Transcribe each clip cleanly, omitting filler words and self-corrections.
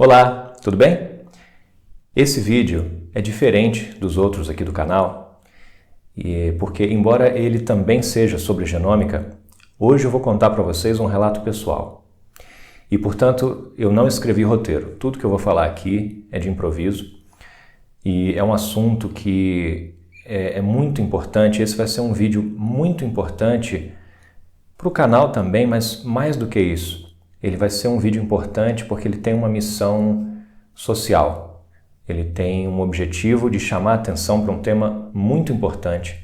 Olá, tudo bem? Esse vídeo é diferente dos outros aqui do canal, porque embora ele também seja sobre genômica, hoje eu vou contar para vocês um relato pessoal. E, portanto, eu não escrevi roteiro. Tudo que eu vou falar aqui é de improviso e é um assunto que é muito importante. Esse vai ser um vídeo muito importante para o canal também, mas mais do que isso. Ele vai ser um vídeo importante porque ele tem uma missão social. Ele tem um objetivo de chamar a atenção para um tema muito importante,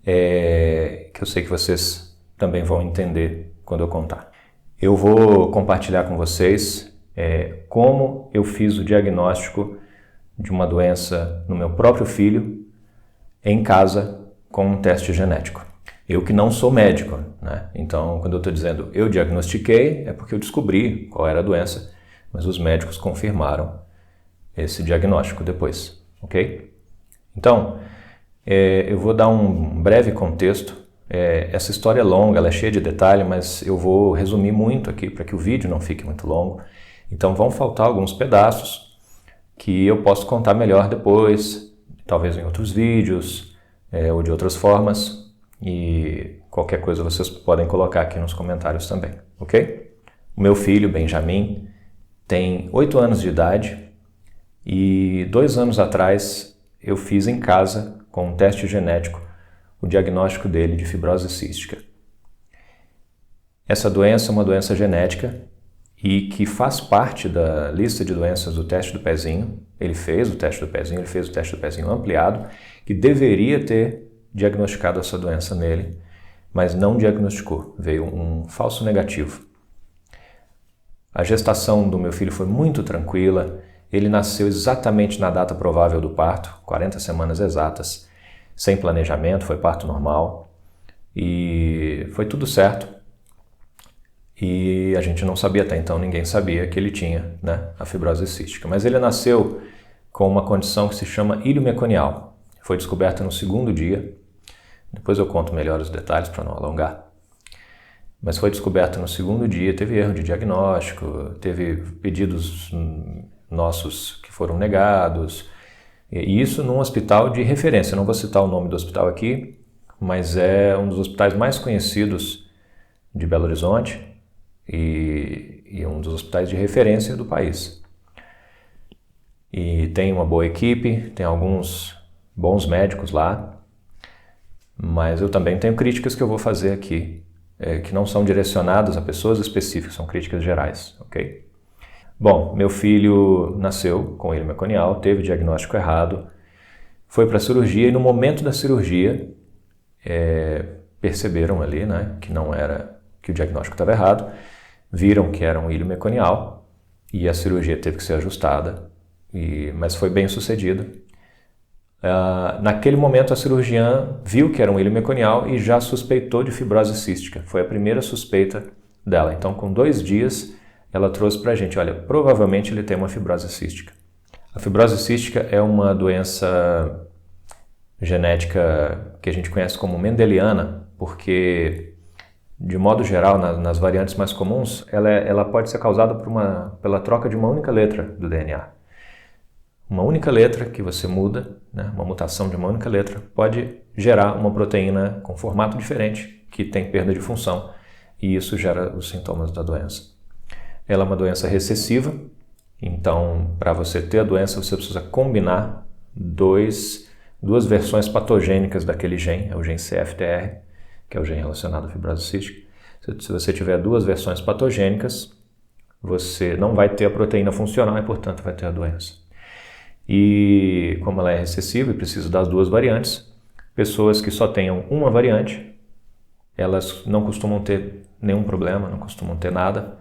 que eu sei que vocês também vão entender quando eu contar. Eu vou compartilhar com vocês como eu fiz o diagnóstico de uma doença no meu próprio filho em casa com um teste genético. Eu que não sou médico, né? Então, quando eu estou dizendo eu diagnostiquei, é porque eu descobri qual era a doença, mas os médicos confirmaram esse diagnóstico depois, ok? Então, eu vou dar um breve contexto. Essa história é longa, ela é cheia de detalhe, mas eu vou resumir muito aqui para que o vídeo não fique muito longo. Então, vão faltar alguns pedaços que eu posso contar melhor depois, talvez em outros vídeos ou de outras formas. E qualquer coisa vocês podem colocar aqui nos comentários também, ok? O meu filho, Benjamin, tem 8 anos de idade e 2 anos atrás eu fiz em casa, com um teste genético, o diagnóstico dele de fibrose cística. Essa doença é uma doença genética e que faz parte da lista de doenças do teste do pezinho. Ele fez o teste do pezinho, ele fez o teste do pezinho ampliado, que deveria ter diagnosticado essa doença nele, mas não diagnosticou, veio um falso negativo. A gestação do meu filho foi muito tranquila, ele nasceu exatamente na data provável do parto, 40 semanas exatas, sem planejamento, foi parto normal e foi tudo certo. E a gente não sabia até então, ninguém sabia que ele tinha, né, a fibrose cística, mas ele nasceu com uma condição que se chama ilho meconial. Foi descoberta no 2º dia. Depois eu conto melhor os detalhes para não alongar. Mas foi descoberto no 2º dia, teve erro de diagnóstico, teve pedidos nossos que foram negados, e isso num hospital de referência. Eu não vou citar o nome do hospital aqui, mas é um dos hospitais mais conhecidos de Belo Horizonte e um dos hospitais de referência do país. E tem uma boa equipe, tem alguns bons médicos lá, mas eu também tenho críticas que eu vou fazer aqui, que não são direcionadas a pessoas específicas, são críticas gerais, ok? Bom, meu filho nasceu com ilho meconial, teve diagnóstico errado, foi para a cirurgia e no momento da cirurgia perceberam ali, né, que o diagnóstico estava errado, viram que era um ilho meconial e a cirurgia teve que ser ajustada, mas foi bem sucedida. Naquele momento a cirurgiã viu que era um ilho meconial e já suspeitou de fibrose cística. Foi a primeira suspeita dela. Então, com 2 dias, ela trouxe para a gente, olha, provavelmente ele tem uma fibrose cística. A fibrose cística é uma doença genética que a gente conhece como mendeliana, porque, de modo geral, nas variantes mais comuns, ela pode ser causada pela troca de uma única letra do DNA. Uma única letra que você muda, né, uma mutação de uma única letra, pode gerar uma proteína com formato diferente, que tem perda de função, e isso gera os sintomas da doença. Ela é uma doença recessiva, então para você ter a doença você precisa combinar duas versões patogênicas daquele gene, é o gene CFTR, que é o gene relacionado à fibrose cística. Se você tiver 2 versões patogênicas, você não vai ter a proteína funcional e, portanto, vai ter a doença. E como ela é recessiva e precisa das 2 variantes, pessoas que só tenham uma variante, elas não costumam ter nenhum problema, não costumam ter nada,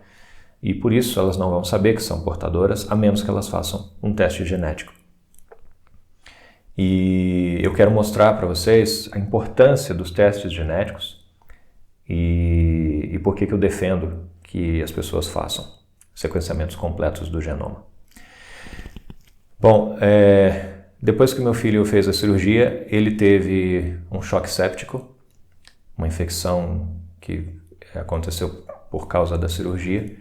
e por isso elas não vão saber que são portadoras, a menos que elas façam um teste genético. E eu quero mostrar para vocês a importância dos testes genéticos e por que eu defendo que as pessoas façam sequenciamentos completos do genoma. Bom, depois que meu filho fez a cirurgia, ele teve um choque séptico, uma infecção que aconteceu por causa da cirurgia,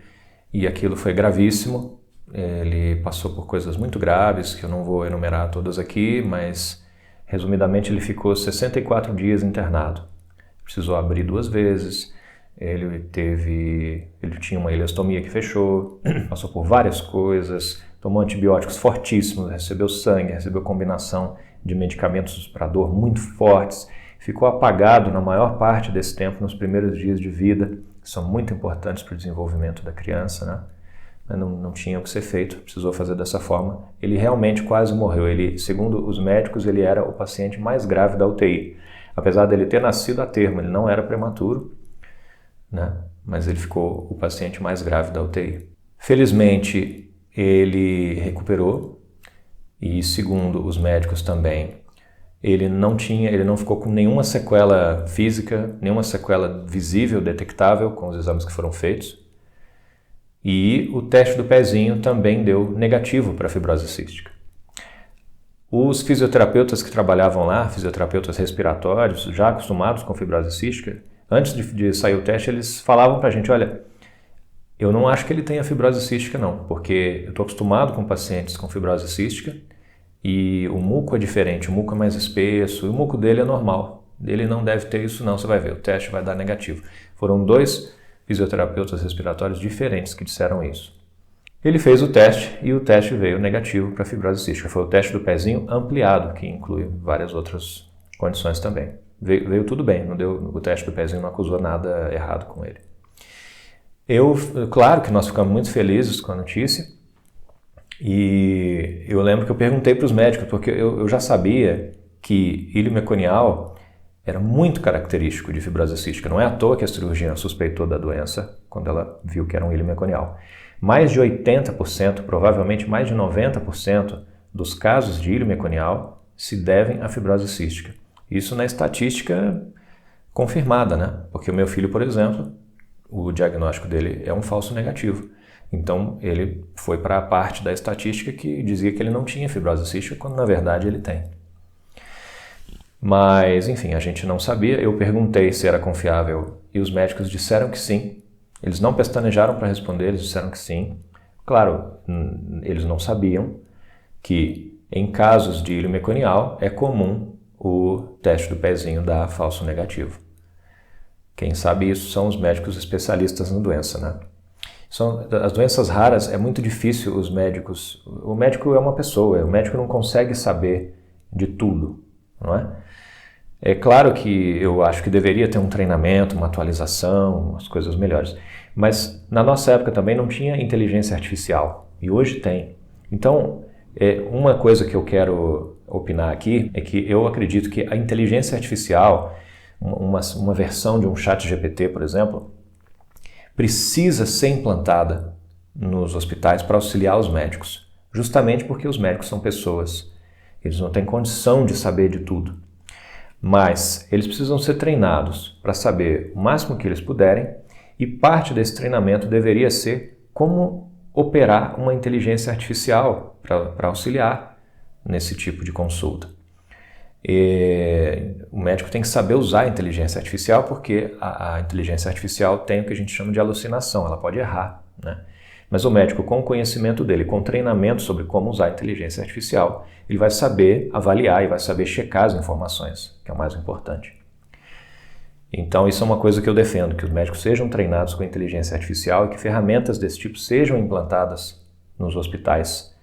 e aquilo foi gravíssimo. ele passou por coisas muito graves, que eu não vou enumerar todas aqui, mas resumidamente ele ficou 64 dias internado. Precisou abrir 2 vezes, ele tinha uma ileostomia que fechou, passou por várias coisas, tomou antibióticos fortíssimos, recebeu sangue, recebeu combinação de medicamentos para dor muito fortes, ficou apagado na maior parte desse tempo nos primeiros dias de vida, que são muito importantes para o desenvolvimento da criança, né? Mas não tinha o que ser feito, precisou fazer dessa forma. Ele realmente quase morreu. Ele, segundo os médicos, ele era o paciente mais grave da UTI. Apesar dele ter nascido a termo, ele não era prematuro, né? Mas ele ficou o paciente mais grave da UTI. Felizmente, ele recuperou e, segundo os médicos também, ele não ficou com nenhuma sequela física, nenhuma sequela visível, detectável com os exames que foram feitos. E o teste do pezinho também deu negativo para a fibrose cística. Os fisioterapeutas que trabalhavam lá, fisioterapeutas respiratórios, já acostumados com fibrose cística, antes de sair o teste, eles falavam para a gente, olha, eu não acho que ele tenha fibrose cística não, porque eu estou acostumado com pacientes com fibrose cística e o muco é diferente, o muco é mais espesso, e o muco dele é normal. Ele não deve ter isso não, você vai ver, o teste vai dar negativo. Foram 2 fisioterapeutas respiratórios diferentes que disseram isso. Ele fez o teste e o teste veio negativo para fibrose cística. Foi o teste do pezinho ampliado, que inclui várias outras condições também. Veio tudo bem, o teste do pezinho não acusou nada errado com ele. Claro que nós ficamos muito felizes com a notícia e eu lembro que eu perguntei para os médicos, porque eu já sabia que íleo meconial era muito característico de fibrose cística. Não é à toa que a cirurgiã suspeitou da doença quando ela viu que era um íleo meconial. Mais de 80%, provavelmente mais de 90% dos casos de íleo meconial se devem à fibrose cística. Isso na estatística confirmada, né? Porque o meu filho, por exemplo, o diagnóstico dele é um falso negativo. Então ele foi para a parte da estatística que dizia que ele não tinha fibrose cística, quando na verdade ele tem. Mas, enfim, a gente não sabia. Eu perguntei se era confiável e os médicos disseram que sim. Eles não pestanejaram para responder, eles disseram que sim. Claro, eles não sabiam que em casos de íleo meconial é comum o teste do pezinho dar falso negativo. Quem sabe isso são os médicos especialistas na doença, né? As doenças raras é muito difícil os médicos... O médico é uma pessoa, o médico não consegue saber de tudo, não é? É claro que eu acho que deveria ter um treinamento, uma atualização, umas coisas melhores. Mas na nossa época também não tinha inteligência artificial. E hoje tem. Então, uma coisa que eu quero opinar aqui é que eu acredito que a inteligência artificial, uma versão de um chat GPT, por exemplo, precisa ser implantada nos hospitais para auxiliar os médicos. Justamente porque os médicos são pessoas. Eles não têm condição de saber de tudo. Mas eles precisam ser treinados para saber o máximo que eles puderem e parte desse treinamento deveria ser como operar uma inteligência artificial para auxiliar nesse tipo de consulta. O médico tem que saber usar a inteligência artificial porque a inteligência artificial tem o que a gente chama de alucinação, ela pode errar, né? Mas o médico, com o conhecimento dele, com treinamento sobre como usar a inteligência artificial, ele vai saber avaliar e vai saber checar as informações, que é o mais importante. Então isso é uma coisa que eu defendo, que os médicos sejam treinados com inteligência artificial e que ferramentas desse tipo sejam implantadas nos hospitais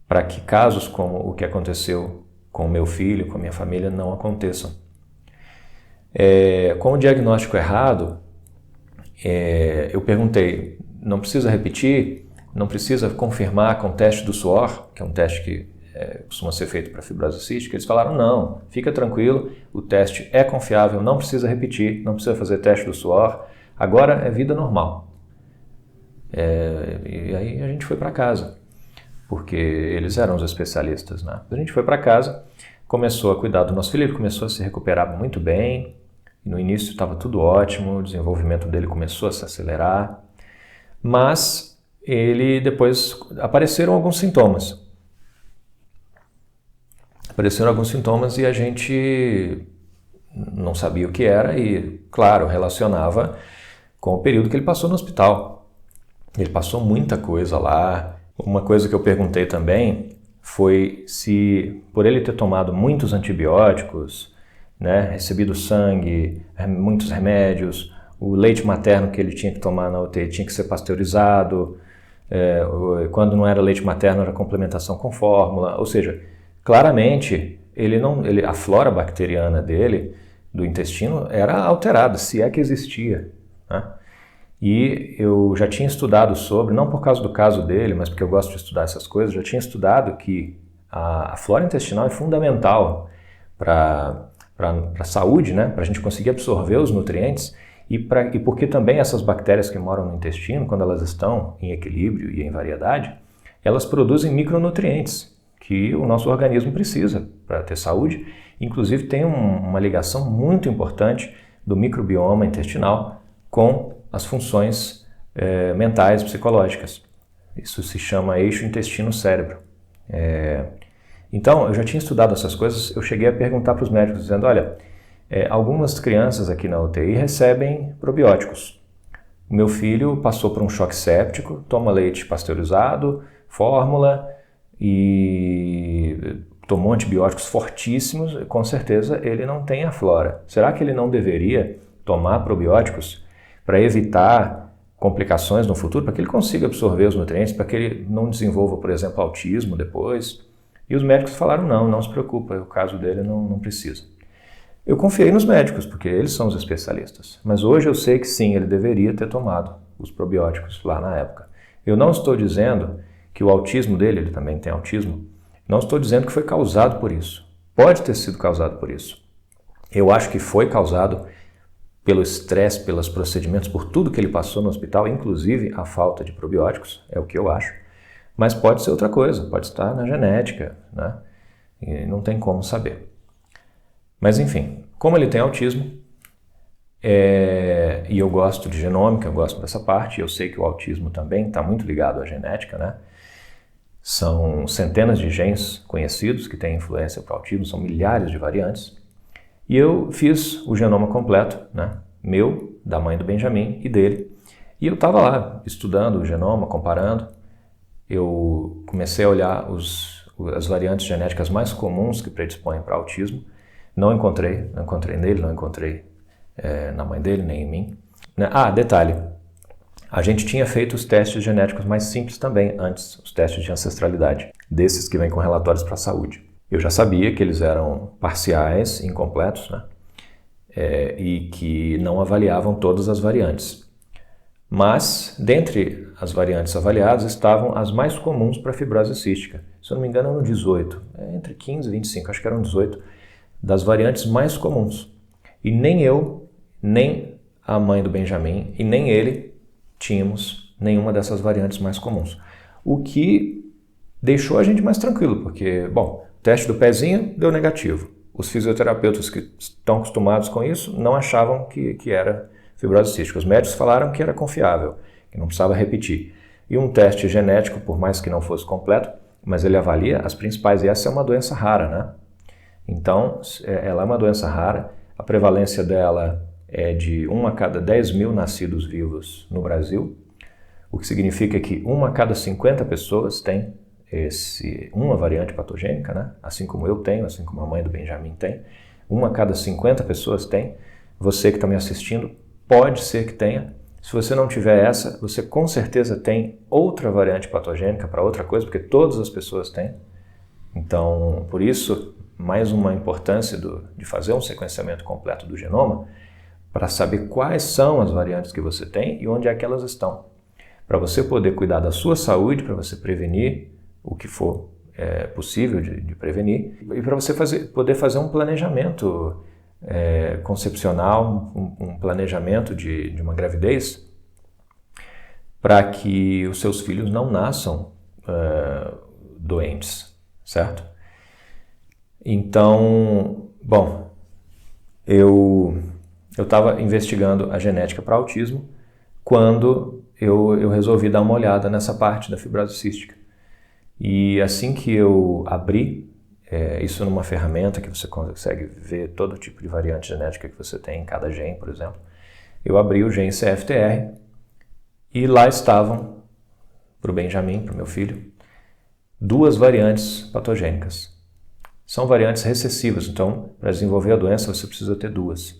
para que casos como o que aconteceu com o meu filho, com a minha família, não aconteçam. Com o diagnóstico errado, eu perguntei, não precisa repetir, não precisa confirmar com o teste do suor, que é um teste que costuma ser feito para fibrose cística. Eles falaram, não, fica tranquilo, o teste é confiável, não precisa repetir, não precisa fazer teste do suor, agora é vida normal. E aí a gente foi para casa, porque eles eram os especialistas, né? A gente foi para casa, começou a cuidar do nosso filho, ele começou a se recuperar muito bem, no início estava tudo ótimo, o desenvolvimento dele começou a se acelerar, mas depois apareceram alguns sintomas. E a gente não sabia o que era e, claro, relacionava com o período que ele passou no hospital. Ele passou muita coisa lá Uma coisa que eu perguntei também foi se, por ele ter tomado muitos antibióticos, né, recebido sangue, muitos remédios, o leite materno que ele tinha que tomar na UTI tinha que ser pasteurizado, quando não era leite materno era complementação com fórmula, ou seja, claramente a flora bacteriana dele, do intestino, era alterada, se é que existia, né? E eu já tinha estudado sobre, não por causa do caso dele, mas porque eu gosto de estudar essas coisas, já tinha estudado que a flora intestinal é fundamental para a saúde, né? Para a gente conseguir absorver os nutrientes e porque também essas bactérias que moram no intestino, quando elas estão em equilíbrio e em variedade, elas produzem micronutrientes que o nosso organismo precisa para ter saúde. Inclusive tem uma ligação muito importante do microbioma intestinal com as funções mentais, psicológicas. Isso se chama eixo intestino-cérebro. Então, eu já tinha estudado essas coisas, eu cheguei a perguntar para os médicos, dizendo, olha, algumas crianças aqui na UTI recebem probióticos. O meu filho passou por um choque séptico, toma leite pasteurizado, fórmula e tomou antibióticos fortíssimos, com certeza ele não tem a flora. Será que ele não deveria tomar probióticos para evitar complicações no futuro, para que ele consiga absorver os nutrientes, para que ele não desenvolva, por exemplo, autismo depois? E os médicos falaram, não se preocupa, o caso dele não precisa. Eu confiei nos médicos, porque eles são os especialistas. Mas hoje eu sei que sim, ele deveria ter tomado os probióticos lá na época. Eu não estou dizendo que o autismo dele, ele também tem autismo, não estou dizendo que foi causado por isso. Pode ter sido causado por isso. Eu acho que foi causado pelo estresse, pelos procedimentos, por tudo que ele passou no hospital, inclusive a falta de probióticos, é o que eu acho. Mas pode ser outra coisa, pode estar na genética, né? E não tem como saber. Mas enfim, como ele tem autismo, e eu gosto de genômica, eu gosto dessa parte, eu sei que o autismo também está muito ligado à genética, né? São centenas de genes conhecidos que têm influência para o autismo, são milhares de variantes. E eu fiz o genoma completo, né? Meu, da mãe do Benjamin e dele. E eu estava lá estudando o genoma, comparando. Eu comecei a olhar as variantes genéticas mais comuns que predispõem para autismo. Não encontrei nele, não encontrei na mãe dele, nem em mim. Detalhe, a gente tinha feito os testes genéticos mais simples também antes, os testes de ancestralidade, desses que vêm com relatórios para a saúde. Eu já sabia que eles eram parciais, incompletos, né? E que não avaliavam todas as variantes. Mas, dentre as variantes avaliadas, estavam as mais comuns para fibrose cística. Se eu não me engano, eram 18, entre 15 e 25, acho que eram 18, das variantes mais comuns. E nem eu, nem a mãe do Benjamin, e nem ele tínhamos nenhuma dessas variantes mais comuns. O que deixou a gente mais tranquilo, porque, bom, o teste do pezinho deu negativo. Os fisioterapeutas que estão acostumados com isso não achavam que era fibrose cística. Os médicos falaram que era confiável, que não precisava repetir. E um teste genético, por mais que não fosse completo, mas ele avalia as principais, e essa é uma doença rara, né? Então, ela é uma doença rara, a prevalência dela é de 1 a cada 10 mil nascidos vivos no Brasil, o que significa que 1 a cada 50 pessoas tem uma variante patogênica, né? Assim como eu tenho, assim como a mãe do Benjamin tem, 1 a cada 50 pessoas tem. Você que está me assistindo, pode ser que tenha. Se você não tiver essa, você com certeza tem outra variante patogênica para outra coisa, porque todas as pessoas têm. Então, por isso, mais uma importância de fazer um sequenciamento completo do genoma para saber quais são as variantes que você tem e onde é que elas estão. Para você poder cuidar da sua saúde, para você prevenir o que for possível de prevenir e para você poder fazer um planejamento concepcional, um planejamento de uma gravidez para que os seus filhos não nasçam doentes, certo? Então, bom, eu estava investigando a genética para autismo quando eu resolvi dar uma olhada nessa parte da fibrose cística. E assim que eu abri isso numa ferramenta que você consegue ver todo tipo de variante genética que você tem em cada gene, por exemplo, eu abri o gene CFTR e lá estavam, para o Benjamin, para o meu filho, duas variantes patogênicas. São variantes recessivas, então para desenvolver a doença você precisa ter duas.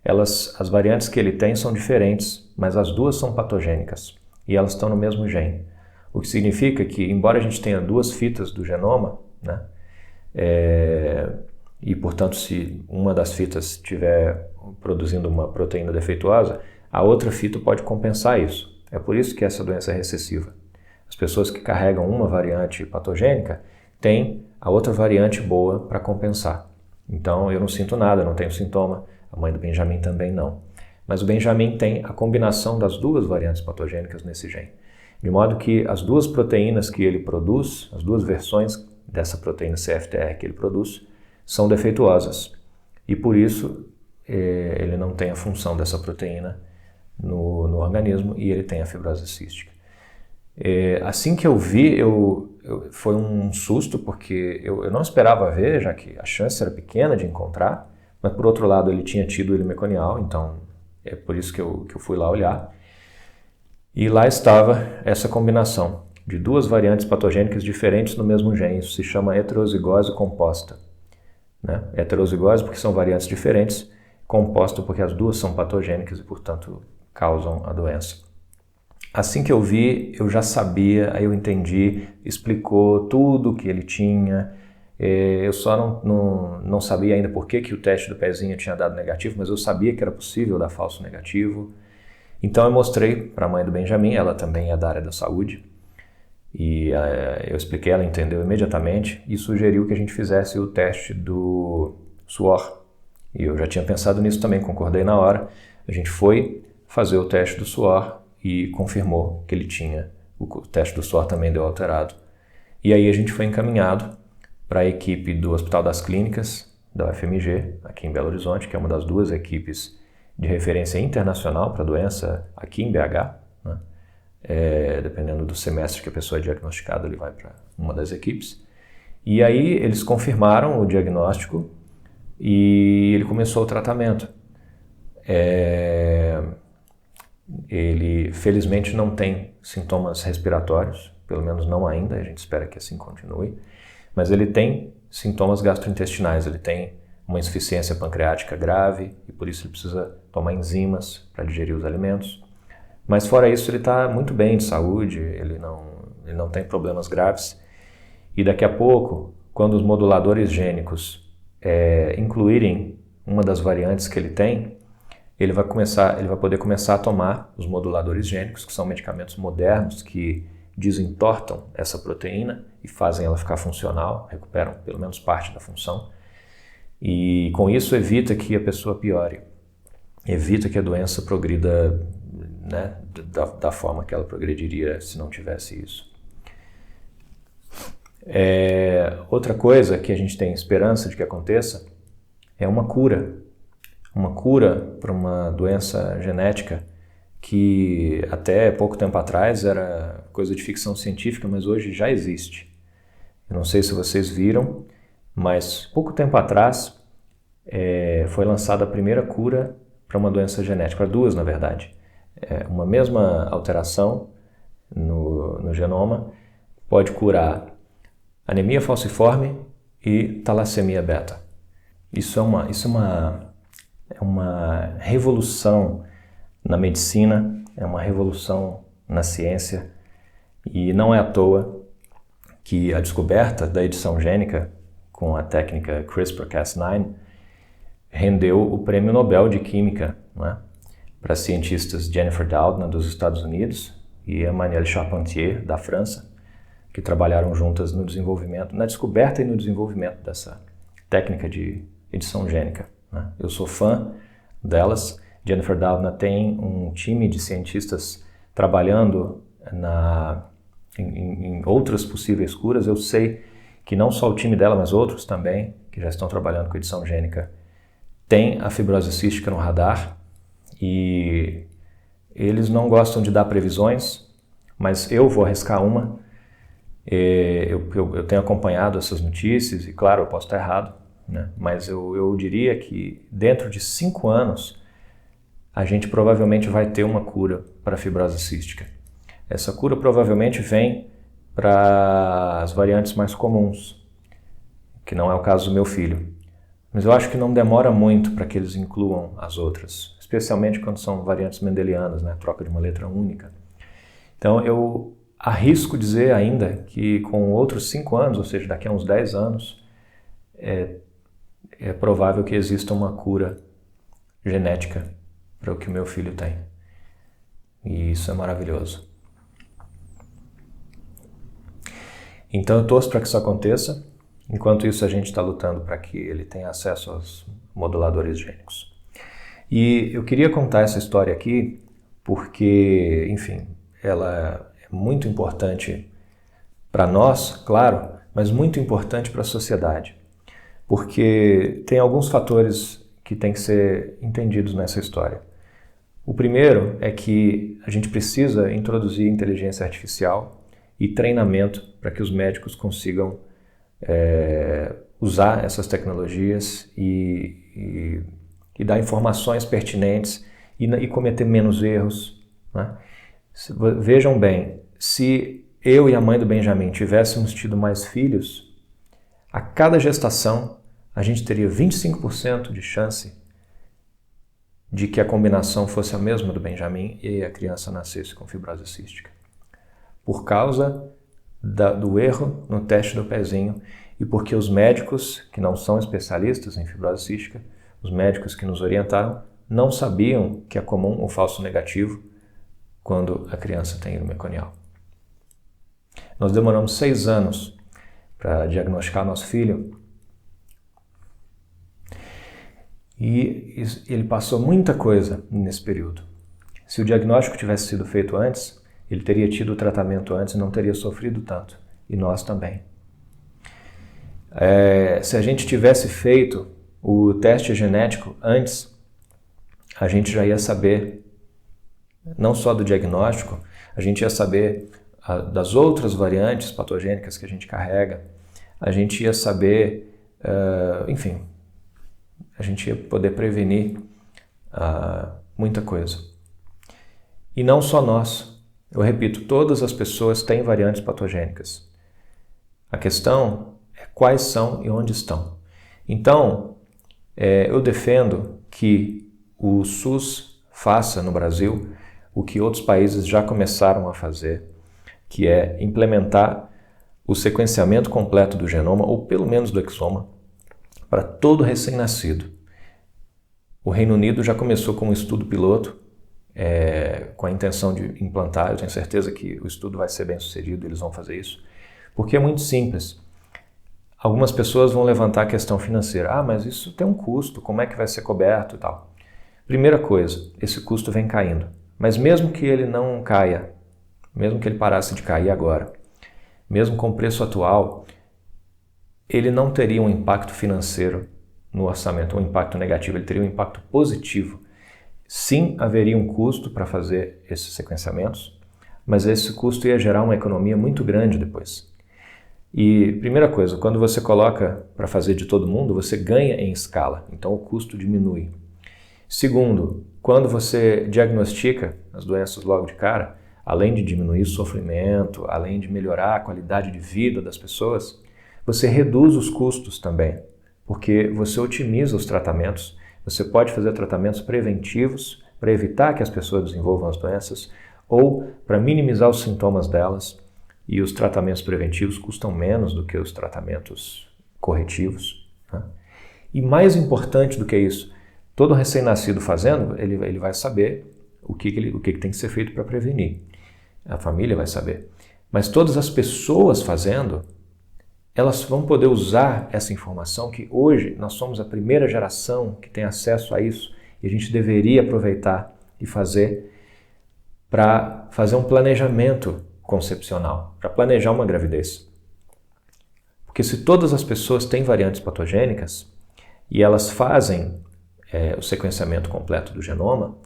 As variantes que ele tem são diferentes, mas as duas são patogênicas e elas estão no mesmo gene. O que significa que, embora a gente tenha duas fitas do genoma, né, e portanto se uma das fitas estiver produzindo uma proteína defeituosa, a outra fita pode compensar isso. É por isso que essa doença é recessiva. As pessoas que carregam uma variante patogênica têm a outra variante boa para compensar. Então eu não sinto nada, não tenho sintoma, a mãe do Benjamin também não. Mas o Benjamin tem a combinação das duas variantes patogênicas nesse gene. De modo que as duas proteínas que ele produz, as duas versões dessa proteína CFTR que ele produz, são defeituosas. E por isso ele não tem a função dessa proteína no organismo e ele tem a fibrose cística. Assim que eu vi, foi um susto, porque eu não esperava ver, já que a chance era pequena de encontrar, mas por outro lado ele tinha tido ele meconial, então é por isso que eu fui lá olhar. E lá estava essa combinação de duas variantes patogênicas diferentes no mesmo gene. Isso se chama heterozigose composta. Né? Heterozigose porque são variantes diferentes, composta porque as duas são patogênicas e, portanto, causam a doença. Assim que eu vi, eu já sabia, aí eu entendi, explicou tudo o que ele tinha. Eu só não sabia ainda por que o teste do pezinho tinha dado negativo, mas eu sabia que era possível dar falso negativo. Então eu mostrei para a mãe do Benjamin, ela também é da área da saúde, e eu expliquei, ela entendeu imediatamente e sugeriu que a gente fizesse o teste do suor. E eu já tinha pensado nisso também, concordei na hora. A gente foi fazer o teste do suor e confirmou que ele tinha. O teste do suor também deu alterado. E aí a gente foi encaminhado para a equipe do Hospital das Clínicas, da UFMG, aqui em Belo Horizonte, que é uma das duas equipes de referência internacional para a doença aqui em BH. Né? Dependendo do semestre que a pessoa é diagnosticada, ele vai para uma das equipes. E aí eles confirmaram o diagnóstico e ele começou o tratamento. Ele felizmente não tem sintomas respiratórios, pelo menos não ainda, a gente espera que assim continue, mas ele tem sintomas gastrointestinais, ele tem uma insuficiência pancreática grave e por isso ele precisa tomar enzimas para digerir os alimentos. Mas fora isso ele está muito bem de saúde, ele não tem problemas graves. E daqui a pouco, quando os moduladores gênicos incluírem uma das variantes que ele tem, ele vai poder começar a tomar os moduladores gênicos, que são medicamentos modernos que desentortam essa proteína e fazem ela ficar funcional, recuperam pelo menos parte da função. E com isso evita que a pessoa piore, evita que a doença progrida, né, da forma que ela progrediria se não tivesse isso. Outra coisa que a gente tem esperança de que aconteça é uma cura para uma doença genética que até pouco tempo atrás era coisa de ficção científica, mas hoje já existe. Eu não sei se vocês viram, mas pouco tempo atrás foi lançada a primeira cura para uma doença genética, para duas na verdade. Uma mesma alteração no genoma pode curar anemia falciforme e talassemia beta. Isso é uma revolução na medicina, é uma revolução na ciência e não é à toa que a descoberta da edição gênica com a técnica CRISPR-Cas9 rendeu o Prêmio Nobel de Química, né, para cientistas Jennifer Doudna dos Estados Unidos e Emmanuelle Charpentier da França, que trabalharam juntas no desenvolvimento, na descoberta e no desenvolvimento dessa técnica de edição gênica. Né? Eu sou fã delas. Jennifer Doudna tem um time de cientistas trabalhando em outras possíveis curas. Eu sei que não só o time dela, mas outros também, que já estão trabalhando com edição gênica, tem a fibrose cística no radar e eles não gostam de dar previsões, mas eu vou arriscar uma. Eu tenho acompanhado essas notícias e, claro, eu posso estar errado, né? Mas eu diria que dentro de 5 anos a gente provavelmente vai ter uma cura para a fibrose cística. Essa cura provavelmente vem para as variantes mais comuns, que não é o caso do meu filho. Mas eu acho que não demora muito para que eles incluam as outras, especialmente quando são variantes mendelianas, né? Troca de uma letra única. Então eu arrisco dizer ainda que com outros 5 anos, ou seja, daqui a uns 10 anos, é provável que exista uma cura genética para o que o meu filho tem. E isso é maravilhoso. Então eu torço para que isso aconteça. Enquanto isso, a gente está lutando para que ele tenha acesso aos moduladores gênicos. E eu queria contar essa história aqui porque, enfim, ela é muito importante para nós, claro, mas muito importante para a sociedade. Porque tem alguns fatores que têm que ser entendidos nessa história. O primeiro é que a gente precisa introduzir inteligência artificial e treinamento para que os médicos consigam usar essas tecnologias e dar informações pertinentes e cometer menos erros, né? Vejam bem, se eu e a mãe do Benjamin tivéssemos tido mais filhos, a cada gestação a gente teria 25% de chance de que a combinação fosse a mesma do Benjamin e a criança nascesse com fibrose cística. Por causa do erro no teste do pezinho e porque os médicos que não são especialistas em fibrose cística, os médicos que nos orientaram, não sabiam que é comum o falso negativo quando a criança tem ídro meconial. Nós demoramos 6 anos para diagnosticar nosso filho e ele passou muita coisa nesse período. Se o diagnóstico tivesse sido feito antes, ele teria tido o tratamento antes e não teria sofrido tanto. E nós também. Se a gente tivesse feito o teste genético antes, a gente já ia saber, não só do diagnóstico, a gente ia saber das outras variantes patogênicas que a gente carrega, a gente ia saber, enfim, a gente ia poder prevenir muita coisa. E não só nós. Eu repito, todas as pessoas têm variantes patogênicas. A questão é quais são e onde estão. Então, eu defendo que o SUS faça no Brasil o que outros países já começaram a fazer, que é implementar o sequenciamento completo do genoma, ou pelo menos do exoma, para todo recém-nascido. O Reino Unido já começou com um estudo piloto, com a intenção de implantar. Eu tenho certeza que o estudo vai ser bem sucedido, eles vão fazer isso, porque é muito simples. Algumas pessoas vão levantar a questão financeira. Mas isso tem um custo, como é que vai ser coberto e tal? Primeira coisa, esse custo vem caindo. Mas mesmo que ele não caia, mesmo que ele parasse de cair agora, mesmo com o preço atual, ele não teria um impacto financeiro no orçamento, um impacto negativo, ele teria um impacto positivo. Sim, haveria um custo para fazer esses sequenciamentos, mas esse custo ia gerar uma economia muito grande depois. E, primeira coisa, quando você coloca para fazer de todo mundo, você ganha em escala, então o custo diminui. Segundo, quando você diagnostica as doenças logo de cara, além de diminuir o sofrimento, além de melhorar a qualidade de vida das pessoas, você reduz os custos também, porque você otimiza os tratamentos. Você pode fazer tratamentos preventivos para evitar que as pessoas desenvolvam as doenças ou para minimizar os sintomas delas, e os tratamentos preventivos custam menos do que os tratamentos corretivos, né? E mais importante do que isso, todo recém-nascido fazendo, ele vai saber o que tem que ser feito para prevenir. A família vai saber. Mas todas as pessoas fazendo, elas vão poder usar essa informação que hoje nós somos a primeira geração que tem acesso a isso e a gente deveria aproveitar e fazer para fazer um planejamento concepcional, para planejar uma gravidez. Porque se todas as pessoas têm variantes patogênicas e elas fazem o sequenciamento completo do genoma,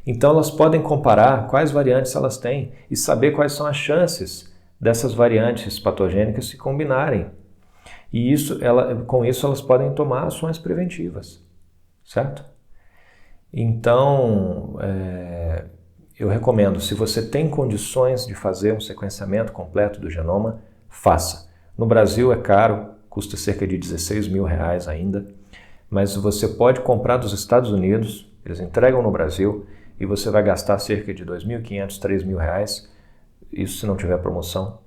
então elas podem comparar quais variantes elas têm e saber quais são as chances dessas variantes patogênicas se combinarem. E com isso elas podem tomar ações preventivas, certo? Então, eu recomendo, se você tem condições de fazer um sequenciamento completo do genoma, faça. No Brasil é caro, custa cerca de R$16.000 ainda, mas você pode comprar dos Estados Unidos, eles entregam no Brasil e você vai gastar cerca de R$2.500, R$3.000, isso se não tiver promoção,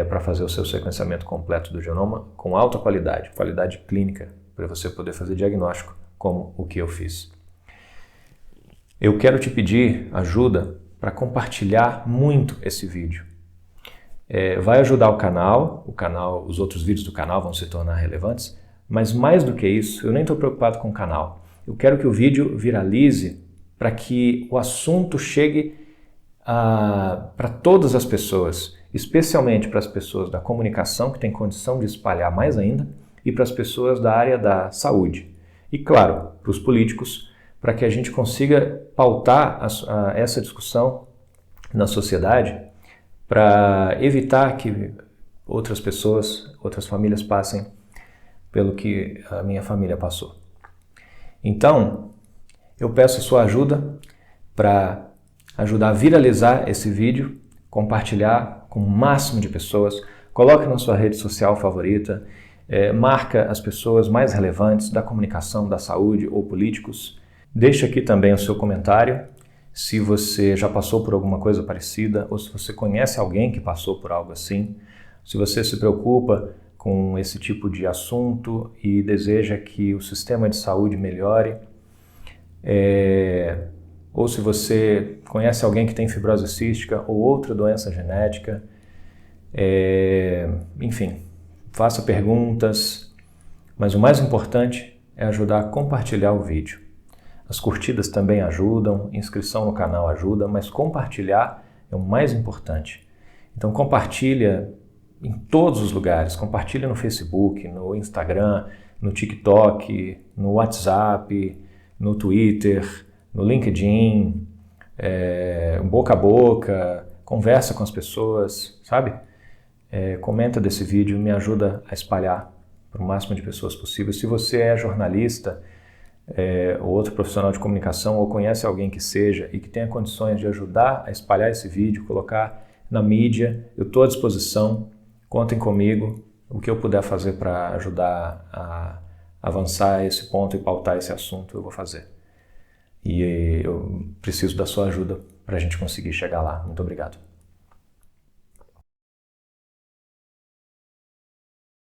para fazer o seu sequenciamento completo do genoma com alta qualidade, qualidade clínica, para você poder fazer diagnóstico como o que eu fiz. Eu quero te pedir ajuda para compartilhar muito esse vídeo. Vai ajudar o canal, os outros vídeos do canal vão se tornar relevantes, mas mais do que isso, eu nem estou preocupado com o canal. Eu quero que o vídeo viralize para que o assunto chegue para todas as pessoas, especialmente para as pessoas da comunicação, que têm condição de espalhar mais ainda, e para as pessoas da área da saúde. E claro, para os políticos, para que a gente consiga pautar essa discussão na sociedade, para evitar que outras pessoas, outras famílias passem pelo que a minha família passou. Então, eu peço sua ajuda para ajudar a viralizar esse vídeo, compartilhar com o máximo de pessoas, coloque na sua rede social favorita, marca as pessoas mais relevantes da comunicação, da saúde ou políticos. Deixe aqui também o seu comentário, se você já passou por alguma coisa parecida ou se você conhece alguém que passou por algo assim, se você se preocupa com esse tipo de assunto e deseja que o sistema de saúde melhore, ou se você conhece alguém que tem fibrose cística ou outra doença genética, enfim, faça perguntas, mas o mais importante é ajudar a compartilhar o vídeo. As curtidas também ajudam, inscrição no canal ajuda, mas compartilhar é o mais importante. Então compartilha em todos os lugares, compartilha no Facebook, no Instagram, no TikTok, no WhatsApp, no Twitter, no LinkedIn, boca a boca, conversa com as pessoas, sabe? Comenta desse vídeo, me ajuda a espalhar para o máximo de pessoas possível. Se você é jornalista, ou outro profissional de comunicação, ou conhece alguém que seja e que tenha condições de ajudar a espalhar esse vídeo, colocar na mídia, eu estou à disposição, contem comigo, o que eu puder fazer para ajudar a avançar esse ponto e pautar esse assunto, eu vou fazer. E eu preciso da sua ajuda para a gente conseguir chegar lá. Muito obrigado.